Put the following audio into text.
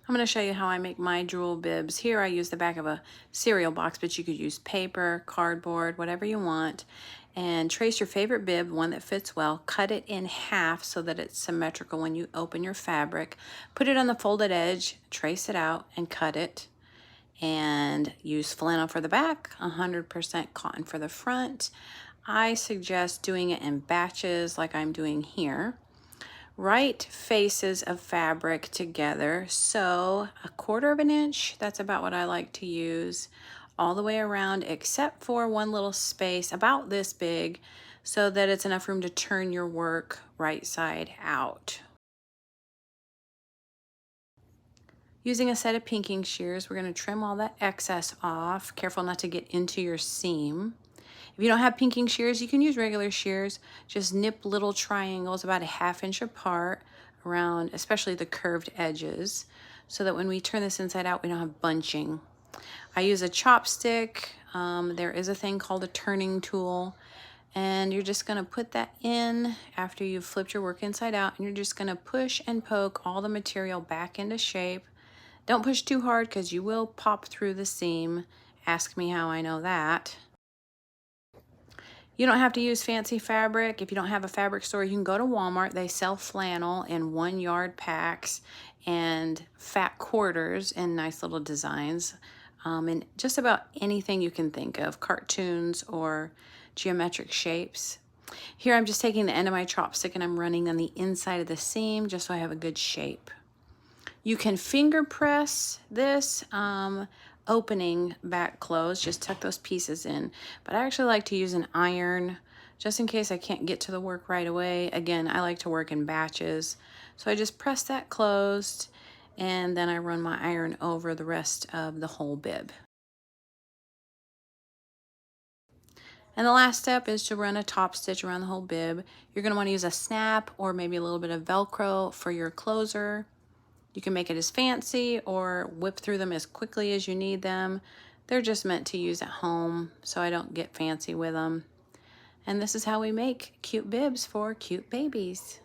I'm going to show you how I make my drool bibs. Here I use the back of a cereal box, but you could use paper, cardboard, whatever you want. And trace your favorite bib, one that fits well. Cut it in half so that it's symmetrical when you open your fabric. Put it on the folded edge, trace it out, and cut it. And use flannel for the back, 100% cotton for the front. I suggest doing it in batches like I'm doing here. Right faces of fabric together, so 1/4 of an inch, that's about what I like to use, all the way around except for one little space about this big so that it's enough room to turn your work right side out. Using a set of pinking shears, we're going to trim all that excess off. Careful not to get into your seam. If you don't have pinking shears, you can use regular shears. Just nip little triangles about 1/2 inch apart around, especially the curved edges, so that when we turn this inside out, we don't have bunching. I use a chopstick. There is a thing called a turning tool, and you're just going to put that in after you've flipped your work inside out, and you're just going to push and poke all the material back into shape. Don't push too hard because you will pop through the seam. Ask me how I know that. You don't have to use fancy fabric. If you don't have a fabric store, you can go to Walmart. They sell flannel in 1-yard packs and fat quarters in nice little designs. And just about anything you can think of, cartoons or geometric shapes. Here I'm just taking the end of my chopstick and I'm running on the inside of the seam just so I have a good shape. You can finger press this opening back closed, just tuck those pieces in. But I actually like to use an iron just in case I can't get to the work right away. Again, I like to work in batches. So I just press that closed and then I run my iron over the rest of the whole bib. And the last step is to run a top stitch around the whole bib. You're going to want to use a snap or maybe a little bit of Velcro for your closer. You can make it as fancy or whip through them as quickly as you need them. They're just meant to use at home, so I don't get fancy with them. And this is how we make cute bibs for cute babies.